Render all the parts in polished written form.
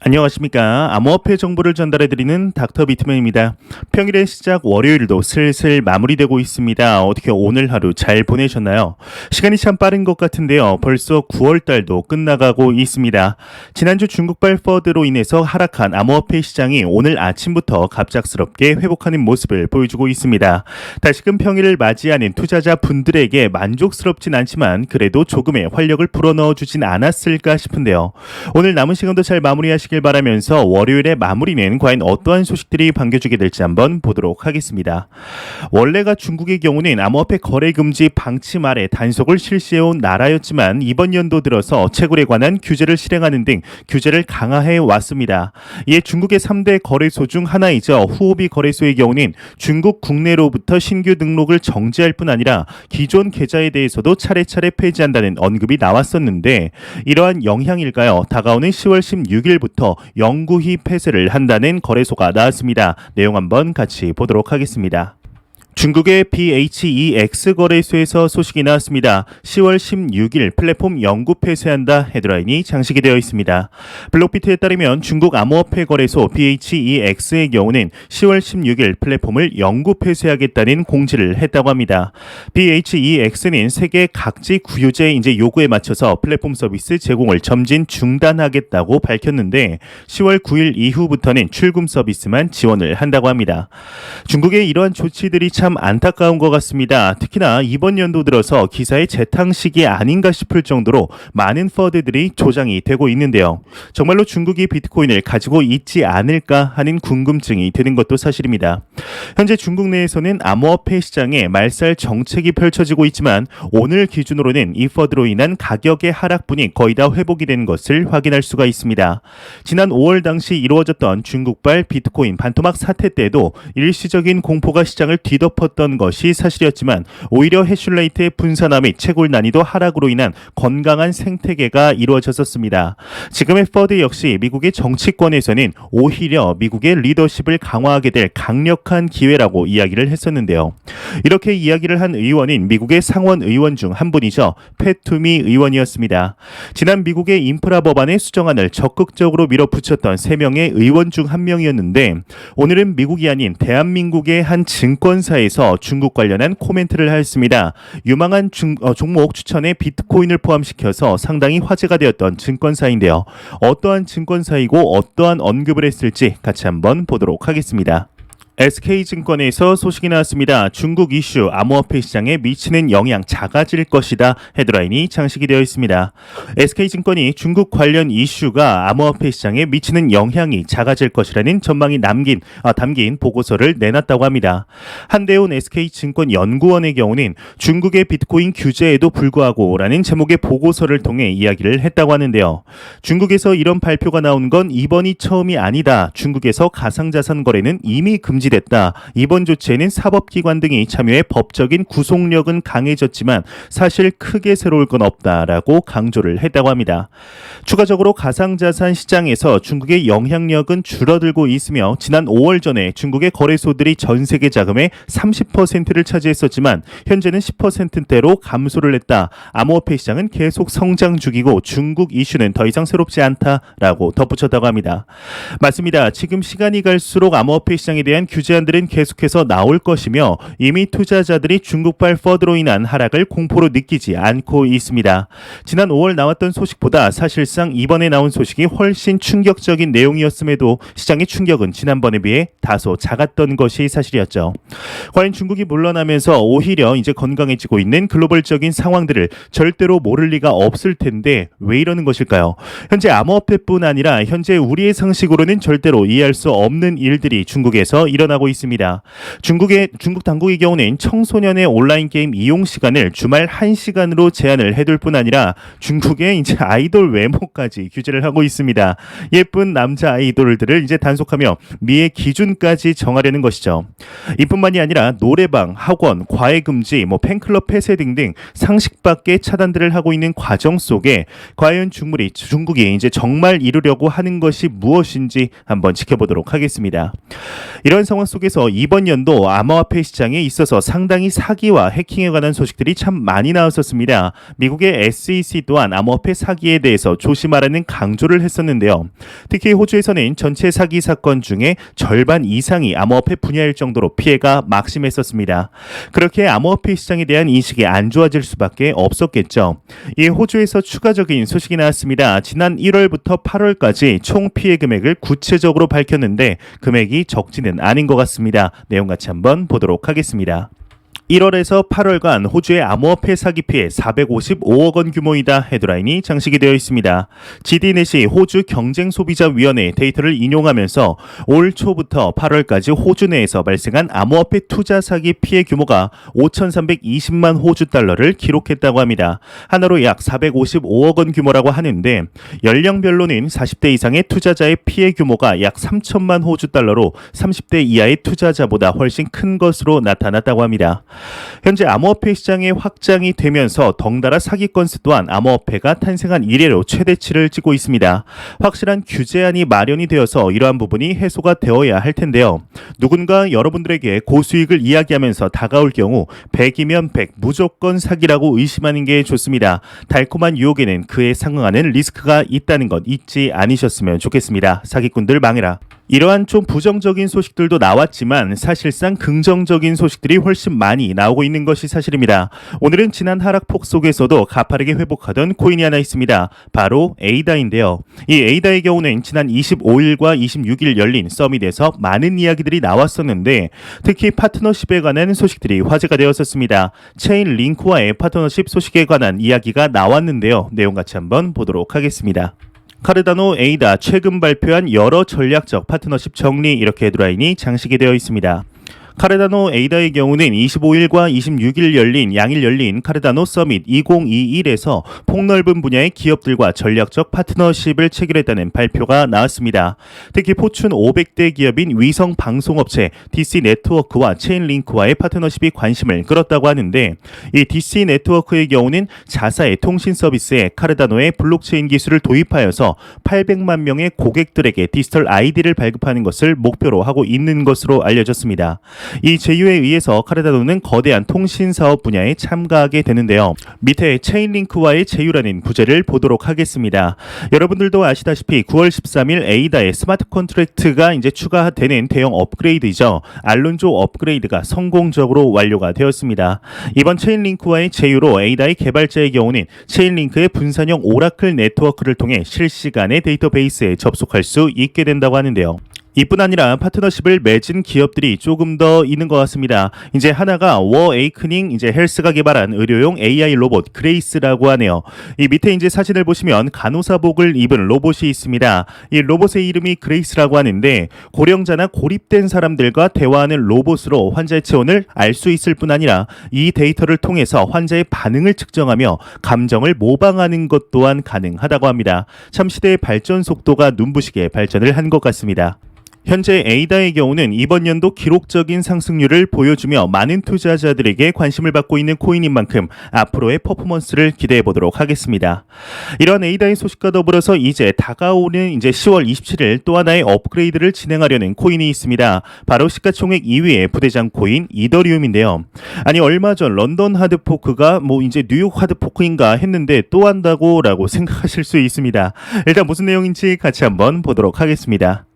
안녕하십니까. 암호화폐 정보를 전달해드리는 닥터 비트맨입니다. 평일의 시작 월요일도 슬슬 마무리되고 있습니다. 어떻게 오늘 하루 잘 보내셨나요? 시간이 참 빠른 것 같은데요. 벌써 9월달도 끝나가고 있습니다. 지난주 중국발 퍼드로 인해서 하락한 암호화폐 시장이 오늘 아침부터 갑작스럽게 회복하는 모습을 보여주고 있습니다. 다시금 평일을 맞이하는 투자자 분들에게 만족스럽진 않지만 그래도 조금의 활력을 불어넣어주진 않았을까 싶은데요. 오늘 남은 시간도 잘 마무리하시길 바라면서 월요일의 마무리는 과연 어떠한 소식들이 반겨주게 될지 한번 보도록 하겠습니다. 원래가 중국의 경우는 암호화폐 거래 금지 방침 아래 단속을 실시해온 나라였지만 이번 연도 들어서 채굴에 관한 규제를 실행하는 등 규제를 강화해 왔습니다. 이에 중국의 3대 거래소 중 하나이죠. 후오비 거래소의 경우는 중국 국내로부터 신규 등록을 정지할 뿐 아니라 기존 계좌에 대해서도 차례차례 폐지한다는 언급이 나왔었는데 이러한 영향일까요? 다가오는 10월 16일부터 영구히 폐쇄를 한다는 거래소가 나왔습니다. 내용 한번 같이 보도록 하겠습니다. 중국의 BHEX 거래소에서 소식이 나왔습니다. 10월 16일 플랫폼 영구 폐쇄한다 헤드라인이 장식이 되어 있습니다. 블록비트에 따르면 중국 암호화폐 거래소 BHEX의 경우는 10월 16일 플랫폼을 영구 폐쇄하겠다는 공지를 했다고 합니다. BHEX는 세계 각지 구효제 요구에 맞춰서 플랫폼 서비스 제공을 점진 중단하겠다고 밝혔는데 10월 9일 이후부터는 출금 서비스만 지원을 한다고 합니다. 중국의 이러한 조치들이 참 안타까운 것 같습니다. 특히나 이번 연도 들어서 기사의 재탕식이 아닌가 싶을 정도로 많은 퍼드들이 조장이 되고 있는데요. 정말로 중국이 비트코인을 가지고 있지 않을까 하는 궁금증이 드는 것도 사실입니다. 현재 중국 내에서는 암호화폐 시장에 말살 정책이 펼쳐지고 있지만 오늘 기준으로는 이 퍼드로 인한 가격의 하락분이 거의 다 회복이 된 것을 확인할 수가 있습니다. 지난 5월 당시 이루어졌던 중국발 비트코인 반토막 사태 때도 일시적인 공포가 시장을 뒤덮었던 것이 사실이었지만 오히려 해슐레이트의 분산화 및 채굴 난이도 하락으로 인한 건강한 생태계가 이루어졌었습니다. 지금의 퍼드 역시 미국의 정치권에서는 오히려 미국의 리더십을 강화하게 될 강력한 기회라고 이야기를 했었는데요. 이렇게 이야기를 한 의원인 미국의 상원 의원 중 한 분이죠. 패투미 의원이었습니다. 지난 미국의 인프라 법안의 수정안을 적극적으로 밀어붙였던 3명의 의원 중 한 명이었는데 오늘은 미국이 아닌 대한민국의 한 증권사에서 중국 관련한 코멘트를 하였습니다. 유망한 종목 추천에 비트코인을 포함시켜서 상당히 화제가 되었던 증권사인데요. 어떠한 증권사이고 어떠한 언급을 했을지 같이 한번 보도록 하겠습니다. SK증권에서 소식이 나왔습니다. 중국 이슈 암호화폐 시장에 미치는 영향 작아질 것이다 헤드라인이 장식이 되어 있습니다. SK증권이 중국 관련 이슈가 암호화폐 시장에 미치는 영향이 작아질 것이라는 전망이 담긴 보고서를 내놨다고 합니다. 한대훈 SK증권 연구원의 경우는 중국의 비트코인 규제에도 불구하고 라는 제목의 보고서를 통해 이야기를 했다고 하는데요. 중국에서 이런 발표가 나온 건 이번이 처음이 아니다. 중국에서 가상자산 거래는 이미 금지됐다. 이번 조치에는 사법기관 등이 참여해 법적인 구속력은 강해졌지만 사실 크게 새로울 건 없다라고 강조를 했다고 합니다. 추가적으로 가상자산 시장에서 중국의 영향력은 줄어들고 있으며 지난 5월 전에 중국의 거래소들이 전 세계 자금의 30%를 차지했었지만 현재는 10%대로 감소를 했다. 암호화폐 시장은 계속 성장 중이고 중국 이슈는 더 이상 새롭지 않다라고 덧붙였다고 합니다. 맞습니다. 지금 시간이 갈수록 암호화폐 시장에 대한 규제안들은 계속해서 나올 것이며 이미 투자자들이 중국발 퍼드로 인한 하락을 공포로 느끼지 않고 있습니다. 지난 5월 나왔던 소식보다 사실상 이번에 나온 소식이 훨씬 충격적인 내용이었음에도 시장의 충격은 지난번에 비해 다소 작았던 것이 사실이었죠. 과연 중국이 물러나면서 오히려 이제 건강해지고 있는 글로벌적인 상황들을 절대로 모를 리가 없을 텐데 왜 이러는 것일까요? 현재 암호화폐뿐 아니라 현재 우리의 상식으로는 절대로 이해할 수 없는 일들이 중국에서 일어나고 있습니다. 중국 당국의 경우는 청소년의 온라인 게임 이용 시간을 주말 1시간으로 제한을 해둘 뿐 아니라 중국의 이제 아이돌 외모까지 규제를 하고 있습니다. 예쁜 남자 아이돌들을 이제 단속하며 미의 기준까지 정하려는 것이죠. 이뿐만이 아니라 노래방, 학원, 과외 금지, 팬클럽 폐쇄 등등 상식 밖의 차단들을 하고 있는 과정 속에 과연 중국이 이제 정말 이루려고 하는 것이 무엇인지 한번 지켜보도록 하겠습니다. 이런 상황 상황 속에서 이번 연도 암호화폐 시장에 있어서 상당히 사기와 해킹에 관한 소식들이 참 많이 나왔었습니다. 미국의 SEC 또한 암호화폐 사기에 대해서 조심하라는 강조를 했었는데요. 특히 호주에서는 전체 사기 사건 중에 절반 이상이 암호화폐 분야일 정도로 피해가 막심했었습니다. 그렇게 암호화폐 시장에 대한 인식이 안 좋아질 수밖에 없었겠죠. 이 호주에서 추가적인 소식이 나왔습니다. 지난 1월부터 8월까지 총 피해 금액을 구체적으로 밝혔는데 금액이 적지는 않은 것 같습니다. 내용 같이 한번 보도록 하겠습니다. 1월에서 8월간 호주의 암호화폐 사기 피해 455억 원 규모이다 헤드라인이 장식이 되어 있습니다. GD넷이 호주 경쟁소비자위원회 데이터를 인용하면서 올 초부터 8월까지 호주 내에서 발생한 암호화폐 투자 사기 피해 규모가 5,320만 호주 달러를 기록했다고 합니다. 하나로 약 455억 원 규모라고 하는데 연령별로는 40대 이상의 투자자의 피해 규모가 약 3천만 호주 달러로 30대 이하의 투자자보다 훨씬 큰 것으로 나타났다고 합니다. 현재 암호화폐 시장의 확장이 되면서 덩달아 사기 건수 또한 암호화폐가 탄생한 이래로 최대치를 찍고 있습니다. 확실한 규제안이 마련이 되어서 이러한 부분이 해소가 되어야 할 텐데요. 누군가 여러분들에게 고수익을 이야기하면서 다가올 경우 100이면 100 무조건 사기라고 의심하는 게 좋습니다. 달콤한 유혹에는 그에 상응하는 리스크가 있다는 것 잊지 않으셨으면 좋겠습니다. 사기꾼들 망해라. 이러한 좀 부정적인 소식들도 나왔지만 사실상 긍정적인 소식들이 훨씬 많이 나오고 있는 것이 사실입니다. 오늘은 지난 하락폭 속에서도 가파르게 회복하던 코인이 하나 있습니다. 바로 에이다인데요. 이 에이다의 경우는 지난 25일과 26일 열린 서밋에서 많은 이야기들이 나왔었는데 특히 파트너십에 관한 소식들이 화제가 되었었습니다. 체인 링크와의 파트너십 소식에 관한 이야기가 나왔는데요. 내용 같이 한번 보도록 하겠습니다. 카르다노 에이다 최근 발표한 여러 전략적 파트너십 정리 이렇게 헤드라인이 장식이 되어 있습니다. 카르다노 에이다의 경우는 25일과 26일 양일 열린 카르다노 서밋 2021에서 폭넓은 분야의 기업들과 전략적 파트너십을 체결했다는 발표가 나왔습니다. 특히 포춘 500대 기업인 위성 방송업체 DC 네트워크와 체인링크와의 파트너십이 관심을 끌었다고 하는데 이 DC 네트워크의 경우는 자사의 통신 서비스에 카르다노의 블록체인 기술을 도입하여서 800만 명의 고객들에게 디지털 아이디를 발급하는 것을 목표로 하고 있는 것으로 알려졌습니다. 이 제휴에 의해서 카르다노는 거대한 통신 사업 분야에 참가하게 되는데요. 밑에 체인링크와의 제휴라는 부제를 보도록 하겠습니다. 여러분들도 아시다시피 9월 13일 에이다의 스마트 컨트랙트가 이제 추가되는 대형 업그레이드이죠. 알론조 업그레이드가 성공적으로 완료가 되었습니다. 이번 체인링크와의 제휴로 에이다의 개발자의 경우는 체인링크의 분산형 오라클 네트워크를 통해 실시간의 데이터베이스에 접속할 수 있게 된다고 하는데요. 이뿐 아니라 파트너십을 맺은 기업들이 조금 더 있는 것 같습니다. 이제 하나가 워에이크닝 이제 헬스가 개발한 의료용 AI 로봇 그레이스라고 하네요. 이 밑에 이제 사진을 보시면 간호사복을 입은 로봇이 있습니다. 이 로봇의 이름이 그레이스라고 하는데 고령자나 고립된 사람들과 대화하는 로봇으로 환자의 체온을 알 수 있을 뿐 아니라 이 데이터를 통해서 환자의 반응을 측정하며 감정을 모방하는 것 또한 가능하다고 합니다. 참 시대의 발전 속도가 눈부시게 발전을 한 것 같습니다. 현재 에이다의 경우는 이번 연도 기록적인 상승률을 보여주며 많은 투자자들에게 관심을 받고 있는 코인인 만큼 앞으로의 퍼포먼스를 기대해 보도록 하겠습니다. 이러한 에이다의 소식과 더불어서 이제 다가오는 이제 10월 27일 또 하나의 업그레이드를 진행하려는 코인이 있습니다. 바로 시가총액 2위의 부대장 코인 이더리움인데요. 아니 얼마 전 런던 하드포크가 이제 뉴욕 하드포크인가 했는데 또 한다고라고 생각하실 수 있습니다. 일단 무슨 내용인지 같이 한번 보도록 하겠습니다.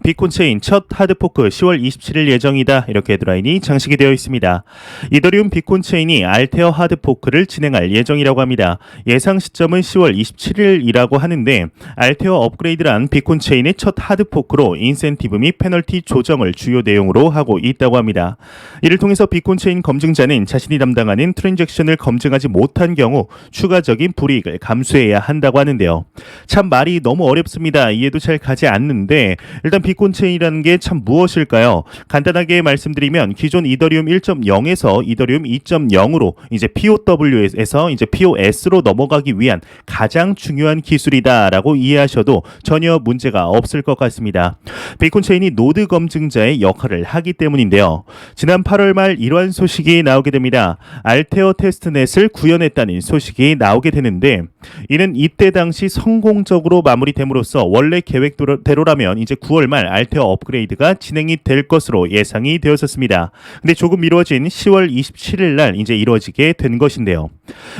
비콘체인 첫 하드포크 10월 27일 예정이다 이렇게 헤드라인이 장식이 되어 있습니다. 이더리움 비콘체인이 알테어 하드포크를 진행할 예정이라고 합니다. 예상 시점은 10월 27일이라고 하는데 알테어 업그레이드란 비콘체인의 첫 하드포크로 인센티브 및 페널티 조정을 주요 내용으로 하고 있다고 합니다. 이를 통해서 비콘체인 검증자는 자신이 담당하는 트랜잭션을 검증하지 못한 경우 추가적인 불이익을 감수해야 한다고 하는데요. 참 말이 너무 어렵습니다. 이해도 잘 가지 않는데 일단 비콘체인이라는 게 참 무엇일까요? 간단하게 말씀드리면 기존 이더리움 1.0에서 이더리움 2.0으로 이제 POW에서 이제 POS로 넘어가기 위한 가장 중요한 기술이다라고 이해하셔도 전혀 문제가 없을 것 같습니다. 비콘체인이 노드 검증자의 역할을 하기 때문인데요. 지난 8월 말 이러한 소식이 나오게 됩니다. 알테어 테스트넷을 구현했다는 소식이 나오게 되는데 이는 이때 당시 성공적으로 마무리됨으로써 원래 계획대로라면 이제 9월 말 날 알테어 업그레이드가 진행이 될 것으로 예상이 되었었습니다. 근데 조금 미뤄진 10월 27일 날 이제 이루어지게 된 것인데요.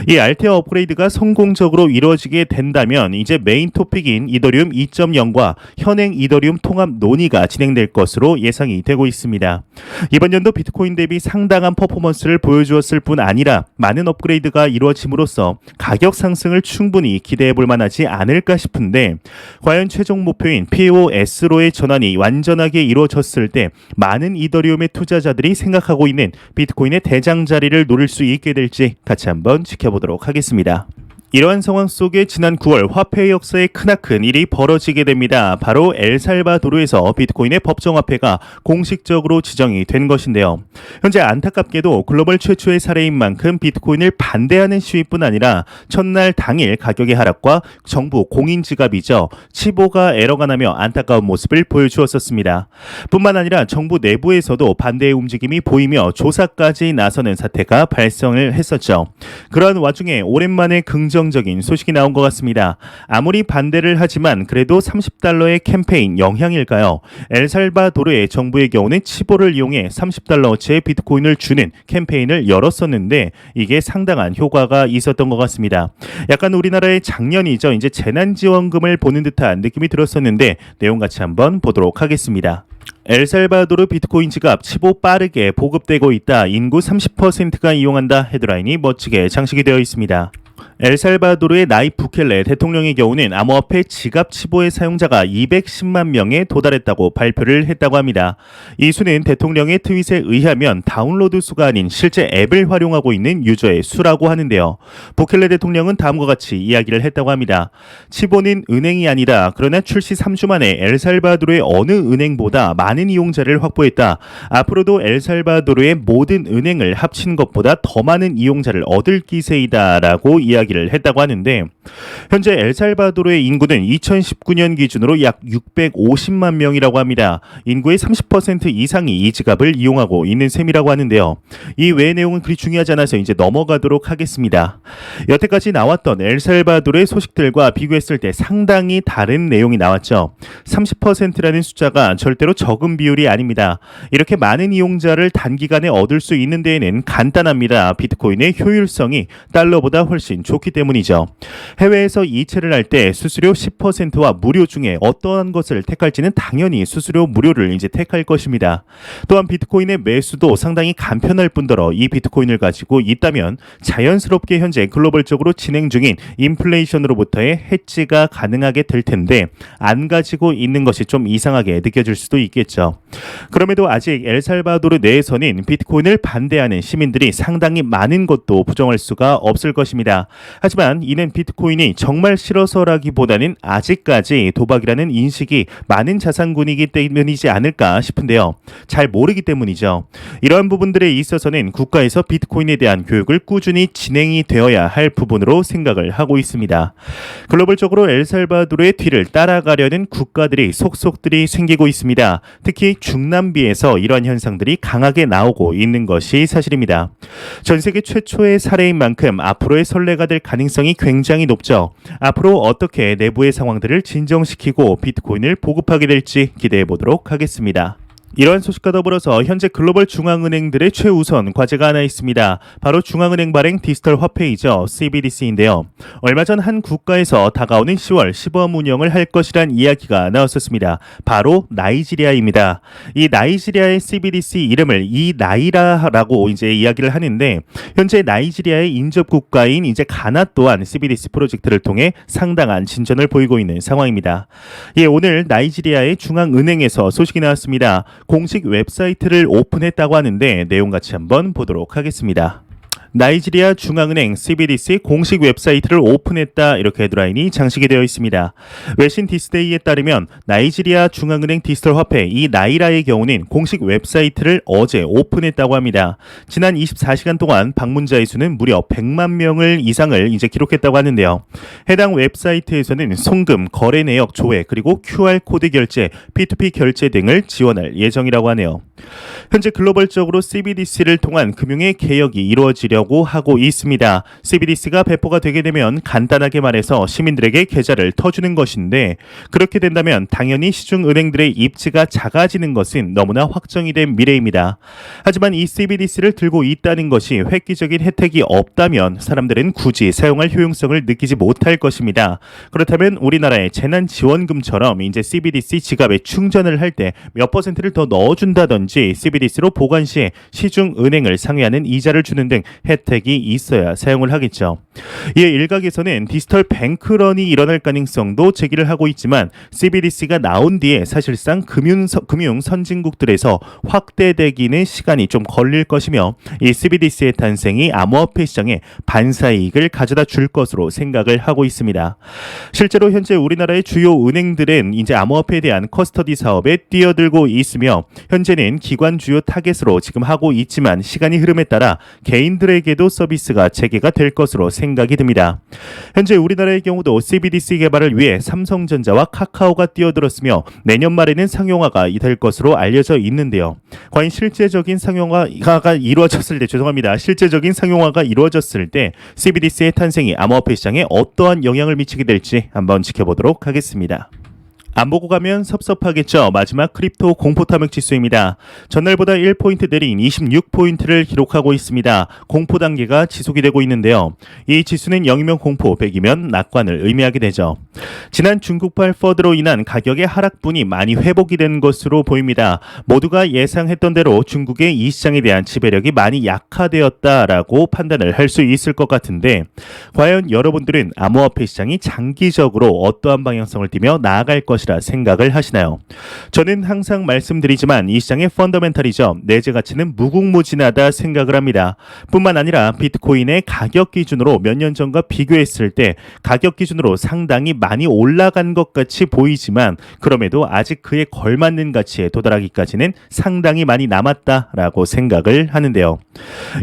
이 알테어 업그레이드가 성공적으로 이루어지게 된다면 이제 메인 토픽인 이더리움 2.0과 현행 이더리움 통합 논의가 진행될 것으로 예상이 되고 있습니다. 이번 연도 비트코인 대비 상당한 퍼포먼스를 보여주었을 뿐 아니라 많은 업그레이드가 이루어짐으로써 가격 상승을 충분히 기대해 볼 만하지 않을까 싶은데, 과연 최종 목표인 POS로의 전환이 완전하게 이루어졌을 때 많은 이더리움의 투자자들이 생각하고 있는 비트코인의 대장자리를 노릴 수 있게 될지 같이 한번 지켜보도록 하겠습니다. 이러한 상황 속에 지난 9월 화폐 역사에 크나큰 일이 벌어지게 됩니다. 바로 엘살바도르에서 비트코인의 법정화폐가 공식적으로 지정이 된 것인데요. 현재 안타깝게도 글로벌 최초의 사례인 만큼 비트코인을 반대하는 시위뿐 아니라 첫날 당일 가격의 하락과 정부 공인지갑이죠, 치보가 에러가 나며 안타까운 모습을 보여주었었습니다. 뿐만 아니라 정부 내부에서도 반대의 움직임이 보이며 조사까지 나서는 사태가 발생을 했었죠. 그러한 와중에 오랜만에 긍정적인 소식이 나온 것 같습니다. 아무리 반대를 하지만 그래도 $30의 캠페인 영향일까요? 엘살바도르의 정부의 경우는 치보를 이용해 $30어치의 비트코인을 주는 캠페인을 열었었는데 이게 상당한 효과가 있었던 것 같습니다. 약간 우리나라의 작년이죠. 이제 재난지원금을 보는 듯한 느낌이 들었었는데 내용 같이 한번 보도록 하겠습니다. 엘살바도르 비트코인 지갑 치보 빠르게 보급되고 있다. 인구 30%가 이용한다. 헤드라인이 멋지게 장식이 되어 있습니다. 엘살바도르의 나이프 부켈레 대통령의 경우는 암호화폐 지갑 치보의 사용자가 210만 명에 도달했다고 발표를 했다고 합니다. 이 수는 대통령의 트윗에 의하면 다운로드 수가 아닌 실제 앱을 활용하고 있는 유저의 수라고 하는데요. 부켈레 대통령은 다음과 같이 이야기를 했다고 합니다. 치보는 은행이 아니다. 그러나 출시 3주 만에 엘살바도르의 어느 은행보다 많은 이용자를 확보했다. 앞으로도 엘살바도르의 모든 은행을 합친 것보다 더 많은 이용자를 얻을 기세이다 라고 이야기를 했다고 하는데, 현재 엘살바도르의 인구는 2019년 기준으로 약 650만 명이라고 합니다. 인구의 30% 이상이 이 지갑을 이용하고 있는 셈이라고 하는데요. 이 외의 내용은 그리 중요하지 않아서 이제 넘어가도록 하겠습니다. 여태까지 나왔던 엘살바도르의 소식들과 비교했을 때 상당히 다른 내용이 나왔죠. 30%라는 숫자가 절대로 적은 비율이 아닙니다. 이렇게 많은 이용자를 단기간에 얻을 수 있는 데에는 간단합니다. 비트코인의 효율성이 달러보다 훨씬 좋기 때문이죠. 해외에서 이체를 할 때 수수료 10%와 무료 중에 어떠한 것을 택할지는 당연히 수수료 무료를 이제 택할 것입니다. 또한 비트코인의 매수도 상당히 간편할 뿐더러 이 비트코인을 가지고 있다면 자연스럽게 현재 글로벌적으로 진행 중인 인플레이션으로부터의 해지가 가능하게 될 텐데 안 가지고 있는 것이 좀 이상하게 느껴질 수도 있겠죠. 그럼에도 아직 엘살바도르 내에서는 비트코인을 반대하는 시민들이 상당히 많은 것도 부정할 수가 없을 것입니다. 하지만 이는 비트코인이 정말 싫어서라기보다는 아직까지 도박이라는 인식이 많은 자산군이기 때문이지 않을까 싶은데요. 잘 모르기 때문이죠. 이러한 부분들에 있어서는 국가에서 비트코인에 대한 교육을 꾸준히 진행이 되어야 할 부분으로 생각을 하고 있습니다. 글로벌적으로 엘살바도르의 뒤를 따라가려는 국가들이 속속들이 생기고 있습니다. 특히 중남미에서 이러한 현상들이 강하게 나오고 있는 것이 사실입니다. 전 세계 최초의 사례인 만큼 앞으로의 선례가 될 가능성이 굉장히 높죠. 앞으로 어떻게 내부의 상황들을 진정시키고 비트코인을 보급하게 될지 기대해 보도록 하겠습니다. 이러한 소식과 더불어서 현재 글로벌 중앙은행들의 최우선 과제가 하나 있습니다. 바로 중앙은행 발행 디지털 화폐이죠. CBDC인데요. 얼마 전 한 국가에서 다가오는 10월 시범 운영을 할 것이란 이야기가 나왔었습니다. 바로 나이지리아입니다. 이 나이지리아의 CBDC 이름을 이 나이라라고 이제 이야기를 하는데, 현재 나이지리아의 인접 국가인 이제 가나 또한 CBDC 프로젝트를 통해 상당한 진전을 보이고 있는 상황입니다. 예, 오늘 나이지리아의 중앙은행에서 소식이 나왔습니다. 공식 웹사이트를 오픈했다고 하는데 내용 같이 한번 보도록 하겠습니다. 나이지리아 중앙은행 CBDC 공식 웹사이트를 오픈했다, 이렇게 헤드라인이 장식이 되어 있습니다. 외신 디스데이에 따르면 나이지리아 중앙은행 디지털 화폐 이 나이라의 경우는 공식 웹사이트를 어제 오픈했다고 합니다. 지난 24시간 동안 방문자의 수는 무려 100만 명을 이상을 이제 기록했다고 하는데요. 해당 웹사이트에서는 송금, 거래 내역 조회, 그리고 QR코드 결제, P2P 결제 등을 지원할 예정이라고 하네요. 현재 글로벌적으로 CBDC를 통한 금융의 개혁이 이루어지려고 하려고 하고 있습니다. CBDC가 배포가 되게 되면 간단하게 말해서 시민들에게 계좌를 터주는 것인데 그렇게 된다면 당연히 시중은행들의 입지가 작아지는 것은 너무나 확정이 된 미래입니다. 하지만 이 CBDC를 들고 있다는 것이 획기적인 혜택이 없다면 사람들은 굳이 사용할 효용성을 느끼지 못할 것입니다. 그렇다면 우리나라의 재난지원금처럼 이제 CBDC 지갑에 충전을 할 때 몇 퍼센트를 더 넣어준다든지 CBDC로 보관 시 시중은행을 상회하는 이자를 주는 등 혜택이 있어야 사용을 하겠죠. 이에 일각에서는 디지털 뱅크런이 일어날 가능성도 제기를 하고 있지만 CBDC가 나온 뒤에 사실상 금융 선진국들에서 확대되기는 시간이 좀 걸릴 것이며 이 CBDC의 탄생이 암호화폐 시장에 반사이익을 가져다 줄 것으로 생각을 하고 있습니다. 실제로 현재 우리나라의 주요 은행들은 이제 암호화폐에 대한 커스터디 사업에 뛰어들고 있으며 현재는 기관 주요 타겟으로 지금 하고 있지만 시간이 흐름에 따라 개인들에게도 서비스가 재개가 될 것으로 생각이 듭니다. 현재 우리나라의 경우도 CBDC 개발을 위해 삼성전자와 카카오가 뛰어들었으며 내년 말에는 상용화가 될 것으로 알려져 있는데요. 과연 실제적인 상용화가 이루어졌을 때 CBDC의 탄생이 암호화폐 시장에 어떠한 영향을 미치게 될지 한번 지켜보도록 하겠습니다. 안 보고 가면 섭섭하겠죠. 마지막 크립토 공포 탐욕 지수입니다. 전날보다 1포인트 내린 26포인트를 기록하고 있습니다. 공포 단계가 지속이 되고 있는데요. 이 지수는 0이면 공포, 100이면 낙관을 의미하게 되죠. 지난 중국발 퍼드로 인한 가격의 하락분이 많이 회복이 된 것으로 보입니다. 모두가 예상했던 대로 중국의 이 시장에 대한 지배력이 많이 약화되었다라고 판단을 할 수 있을 것 같은데 과연 여러분들은 암호화폐 시장이 장기적으로 어떠한 방향성을 띠며 나아갈 것이라 생각을 하시나요? 저는 항상 말씀드리지만 이 시장의 펀더멘탈이죠. 내재 가치는 무궁무진하다 생각을 합니다. 뿐만 아니라 비트코인의 가격 기준으로 몇 년 전과 비교했을 때 가격 기준으로 상당히 많이 올라간 것 같이 보이지만 그럼에도 아직 그에 걸맞는 가치에 도달하기까지는 상당히 많이 남았다라고 생각을 하는데요.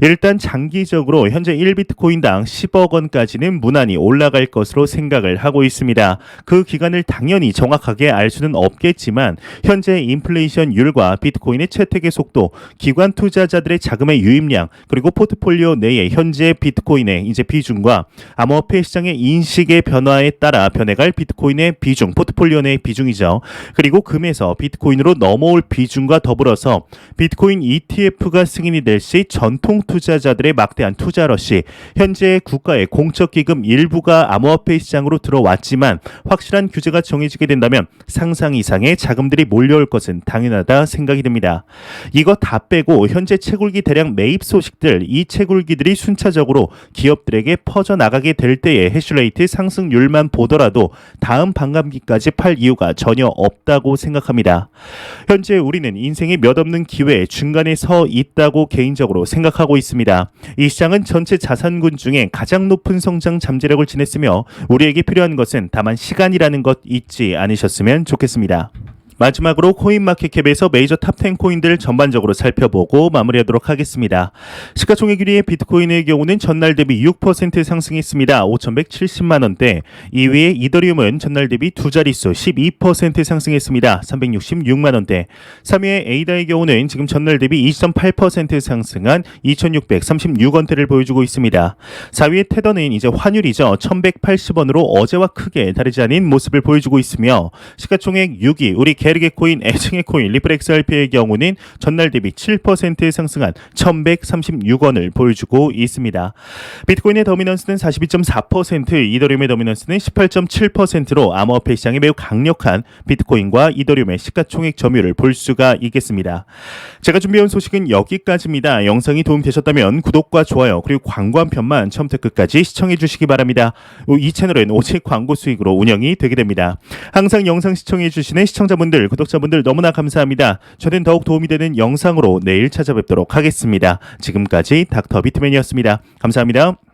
일단 장기적으로 현재 1비트코인당 10억 원까지는 무난히 올라갈 것으로 생각을 하고 있습니다. 그 기간을 당연히 정확하게 알 수는 없겠지만 현재 인플레이션율과 비트코인의 채택의 속도, 기관 투자자들의 자금의 유입량, 그리고 포트폴리오 내의 현재 비트코인의 이제 비중과 암호화폐 시장의 인식의 변화에 따라 변해갈 비트코인의 비중, 포트폴리오 내의 비중이죠. 그리고 금에서 비트코인으로 넘어올 비중과 더불어서 비트코인 ETF가 승인이 될 시 전통 투자자들의 막대한 투자 러시, 현재 국가의 공적 기금 일부가 암호화폐 시장으로 들어왔지만 확실한 규제가 정해지게 된다면 상상 이상의 자금들이 몰려올 것은 당연하다 생각이 듭니다. 이거 다 빼고 현재 채굴기 대량 매입 소식들, 이 채굴기들이 순차적으로 기업들에게 퍼져나가게 될 때의 해시레이트 상승률만 보더라도 다음 반감기까지 팔 이유가 전혀 없다고 생각합니다. 현재 우리는 인생에 몇 없는 기회의 중간에 서 있다고 개인적으로 생각하고 있습니다. 이 시장은 전체 자산군 중에 가장 높은 성장 잠재력을 지녔으며 우리에게 필요한 것은 다만 시간이라는 것 잊지 않으셨으면 좋겠습니다. 마지막으로 코인마켓캡에서 메이저 탑10 코인들 전반적으로 살펴보고 마무리하도록 하겠습니다. 시가총액 1위의 비트코인의 경우는 전날 대비 6% 상승했습니다. 5,170만 원대. 2위의 이더리움은 전날 대비 두 자릿수 12% 상승했습니다. 366만 원대. 3위의 에이다의 경우는 지금 전날 대비 2.8% 상승한 2,636원대를 보여주고 있습니다. 4위의 테더는 이제 환율이죠. 1,180원으로 어제와 크게 다르지 않은 모습을 보여주고 있으며 시가총액 6위 우리 게르게 코인, 애증의 코인, 리플 XRP의 경우는 전날 대비 7% 상승한 1,136원을 보여주고 있습니다. 비트코인의 더미넌스는 42.4%, 이더리움의 더미넌스는 18.7%로 암호화폐 시장에 매우 강력한 비트코인과 이더리움의 시가총액 점유율을 볼 수가 있겠습니다. 제가 준비해온 소식은 여기까지입니다. 영상이 도움되셨다면 구독과 좋아요 그리고 광고 한 편만 처음부터 끝까지 시청해 주시기 바랍니다. 이 채널은 오직 광고 수익으로 운영이 되게 됩니다. 항상 영상 시청해 주시는 시청자분들, 구독자분들 너무나 감사합니다. 저는 더욱 도움이 되는 영상으로 내일 찾아뵙도록 하겠습니다. 지금까지 닥터 비트맨이었습니다. 감사합니다.